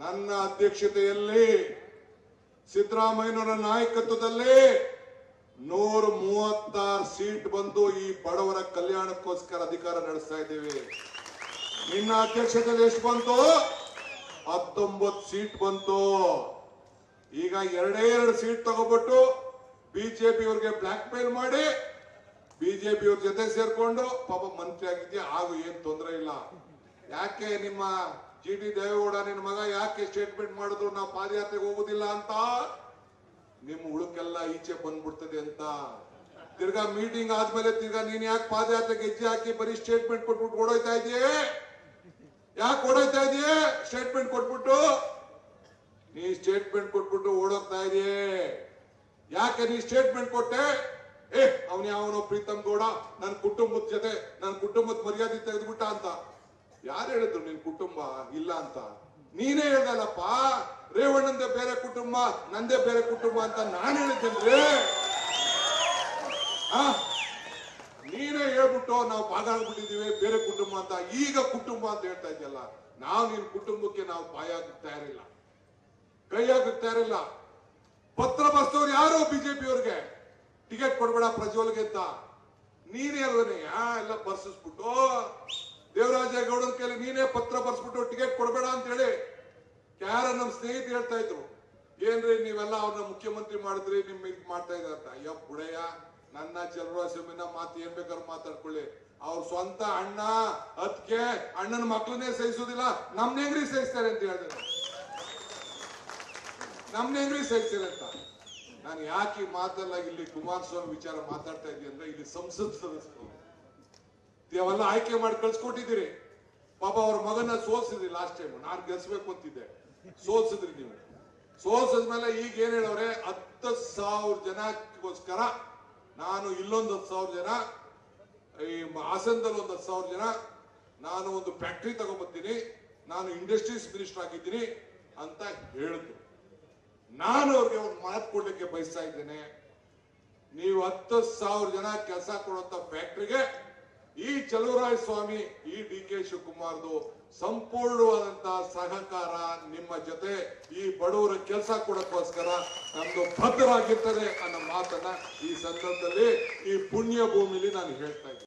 ನನ್ನ ಅಧ್ಯಕ್ಷತೆಯಲ್ಲಿ ಸಿದ್ದರಾಮಯ್ಯನವರ ನಾಯಕತ್ವದಲ್ಲಿ 136 ಸೀಟ್ ಬಂದು ಈ ಬಡವರ ಕಲ್ಯಾಣಕ್ಕೋಸ್ಕರ ಅಧಿಕಾರ ನಡೆಸ್ತಾ ಇದ್ದೇವೆ. ನಿನ್ನ ಅಧ್ಯಕ್ಷತೆಯಲ್ಲಿ ಎಷ್ಟು ಬಂತು? 19 ಸೀಟ್ ಬಂತು. ಈಗ ಎರಡೇ ಸೀಟ್ ತಗೋಬಿಟ್ಟು ಬಿಜೆಪಿ ಅವರಿಗೆ ಬ್ಲಾಕ್ ಮೇಲ್ ಮಾಡಿ ಬಿಜೆಪಿ ಅವ್ರ ಜೊತೆ ಸೇರ್ಕೊಂಡು ಪಾಪ ಮಂತ್ರಿ ಆಗಿದ್ಯಾ, ಹಾಗೂ ಏನ್ ತೊಂದರೆ ಇಲ್ಲ. ಯಾಕೆ ನಿಮ್ಮ ಜಿ ಟಿ ದೇವೇಗೌಡ ನಿನ್ನ ಮಗ ಯಾಕೆ ಸ್ಟೇಟ್ಮೆಂಟ್ ಮಾಡಿದ್ರು ನಾವು ಪಾದಯಾತ್ರೆಗೆ ಹೋಗುದಿಲ್ಲ ಅಂತ? ನಿಮ್ಮ ಉಳುಕೆಲ್ಲ ಈಚೆ ಬಂದ್ಬಿಡ್ತದೆ ಅಂತ. ತಿರ್ಗಾ ಮೀಟಿಂಗ್ ಆದ್ಮೇಲೆ ತಿರ್ಗಾ ನೀನ್ ಯಾಕೆ ಪಾದಯಾತ್ರೆಗೆ ಹೆಜ್ಜೆ ಹಾಕಿ ಬರೀ ಸ್ಟೇಟ್ಮೆಂಟ್ ಕೊಟ್ಬಿಟ್ಟು ಓಡೋಯ್ತಾ ಇದೆಯೇ? ಯಾಕೆ ಓಡೋಯ್ತಾ ಇದೆಯೇ? ಸ್ಟೇಟ್ಮೆಂಟ್ ಕೊಟ್ಬಿಟ್ಟು ನೀ ಸ್ಟೇಟ್ಮೆಂಟ್ ಕೊಟ್ಬಿಟ್ಟು ಓಡೋಗ್ತಾ ಇದೆಯೇ? ಯಾಕೆ ನೀ ಸ್ಟೇಟ್ಮೆಂಟ್ ಕೊಟ್ಟೆ? ಅವನು ಯಾವನೋ ಪ್ರೀತಮ್ ಗೌಡ ನನ್ನ ಕುಟುಂಬದ ಜೊತೆ ನನ್ನ ಕುಟುಂಬದ ಮರ್ಯಾದೆ ತೆಗೆದ್ಬಿಟ್ಟ ಅಂತ. ಯಾರು ಹೇಳಿದ್ರು ನಿನ್ ಕುಟುಂಬ ಇಲ್ಲ ಅಂತ? ನೀನೇ ಹೇಳ್ದಲ್ಲಪ್ಪ, ರೇವಣ್ಣಂದೇ ಬೇರೆ ಕುಟುಂಬ ನಂದೇ ಬೇರೆ ಕುಟುಂಬ ಅಂತ ನಾನು ಹೇಳಿದ್ದೇನ್ರಿ. ನೀನೇ ಹೇಳ್ಬಿಟ್ಟು ನಾವು ಭಾಗ ಆಗ್ಬಿಟ್ಟಿದೀವಿ ಬೇರೆ ಕುಟುಂಬ ಅಂತ. ಈಗ ಕುಟುಂಬ ಅಂತ ಹೇಳ್ತಾ ಇದೆಯಲ್ಲ, ನಾವು ನಿನ್ ಕುಟುಂಬಕ್ಕೆ ನಾವು ಬಾಯ ಹಾಕುತ್ತಾ ಇರಲಿಲ್ಲ, ಕೈ ಹಾಕುತ್ತಾ ಇರಲಿಲ್ಲ. ಪತ್ರ ಬರ್ಸೋರು ಯಾರು? ಬಿಜೆಪಿ ಅವ್ರಿಗೆ ಟಿಕೆಟ್ ಕೊಡ್ಬೇಡ ಪ್ರಜ್ವಲ್ಗೆ ಅಂತ ನೀನೇ ಅಲ್ವನೇ ಎಲ್ಲ ಬರ್ಸಿಸ್ಬಿಟ್ಟು ದೇವರಾಜೇಗೌಡರ ಕೈಲಿ ನೀನೇ ಪತ್ರ ಬರ್ಸ್ಬಿಟ್ಟು ಟಿಕೆಟ್ ಕೊಡ್ಬೇಡ ಅಂತ ಹೇಳಿ ಯಾರ ನಮ್ಮ ಸ್ನೇಹಿತ ಹೇಳ್ತಾ ಇದ್ರು, ಏನ್ರಿ ನೀವೆಲ್ಲ ಅವ್ರನ್ನ ಮುಖ್ಯಮಂತ್ರಿ ಮಾಡಿದ್ರಿ ನಿಮ್ ಇದು ಮಾಡ್ತಾ ಇದ್ದಾರೆ ಅಂತ. ಅಯ್ಯೋ ಬುಡಯ್ಯ, ನನ್ನ ಚಲುವರಾಜನ ಮಾತು ಏನ್ ಬೇಕಾದ್ರೂ ಮಾತಾಡ್ಕೊಳ್ಳಿ. ಅವ್ರ ಸ್ವಂತ ಅಣ್ಣ ಅದಕ್ಕೆ ಅಣ್ಣನ ಮಕ್ಳನ್ನೇ ಸಹಿಸೋದಿಲ್ಲ, ನಮ್ನ ಹೆಂಗ್ರಿ ಸಹಿಸ್ತಾರೆ ಅಂತ ಹೇಳಿದ್ರೆ, ನಮ್ನ ಹೆಂಗ್ರಿ ಸಹಿಸ್ತಾರೆ ಅಂತ. ನಾನು ಯಾಕೆ ಈ ಮಾತೆಲ್ಲ ಇಲ್ಲಿ ಕುಮಾರಸ್ವಾಮಿ ವಿಚಾರ ಮಾತಾಡ್ತಾ ಇದ್ದೀನಿ ಅಂದ್ರೆ, ಇಲ್ಲಿ ಸಂಸತ್ ಸದಸ್ಯರು ಅವೆಲ್ಲ ಆಯ್ಕೆ ಮಾಡಿ ಕಳ್ಸಿಕೊಟ್ಟಿದ್ದೀರಿ. ಪಾಪ ಅವ್ರ ಮಗನ ಸೋಲ್ಸಿದ್ರಿ ಲಾಸ್ಟ್ ಟೈಮ್. ನಾನು ಗೆಲ್ಸ್ಬೇಕು ಅಂತಿದ್ದೆ, ಸೋಲ್ಸಿದ್ರಿ ನೀವು. ಸೋಲ್ಸಿದ್ಮೇಲೆ ಈಗ ಏನ್ ಹೇಳವ್ರೆ, 10,000 ಜನಕ್ಕೋಸ್ಕರ ನಾನು ಇಲ್ಲೊಂದು 10,000 ಜನ, ಈ ಹಾಸನದಲ್ಲಿ ಒಂದು 10,000 ಜನ, ನಾನು ಒಂದು ಫ್ಯಾಕ್ಟ್ರಿ ತಗೊಂಡ್ಬರ್ತೀನಿ, ನಾನು ಇಂಡಸ್ಟ್ರೀಸ್ ಮಿನಿಸ್ಟರ್ ಆಗಿದ್ದೀನಿ ಅಂತ ಹೇಳಿದ್ರು. ನಾನು ಅವ್ರಿಗೆ ಒಂದು ಮಾತು ಕೊಡ್ಲಿಕ್ಕೆ ಬಯಸ್ತಾ ಇದ್ದೇನೆ. ನೀವು 10,000 ಜನ ಕೆಲಸ ಕೊಡುವಂತ ಫ್ಯಾಕ್ಟ್ರಿಗೆ ಈ ಚಲುವರಾಯ ಸ್ವಾಮಿ, ಈ ಡಿ ಕೆ ಶಿವಕುಮಾರ್ದು ಸಂಪೂರ್ಣವಾದಂತಹ ಸಹಕಾರ ನಿಮ್ಮ ಜೊತೆ ಈ ಬಡವರ ಕೆಲಸ ಕೊಡೋಕ್ಕೋಸ್ಕರ ನಮ್ದು ಭದ್ರವಾಗಿರ್ತದೆ ಅನ್ನೋ ಮಾತನ್ನ ಈ ಸಂದರ್ಭದಲ್ಲಿ ಈ ಪುಣ್ಯ ಭೂಮಿಲಿ ನಾನು ಹೇಳ್ತಾ ಇದ್ದೀನಿ.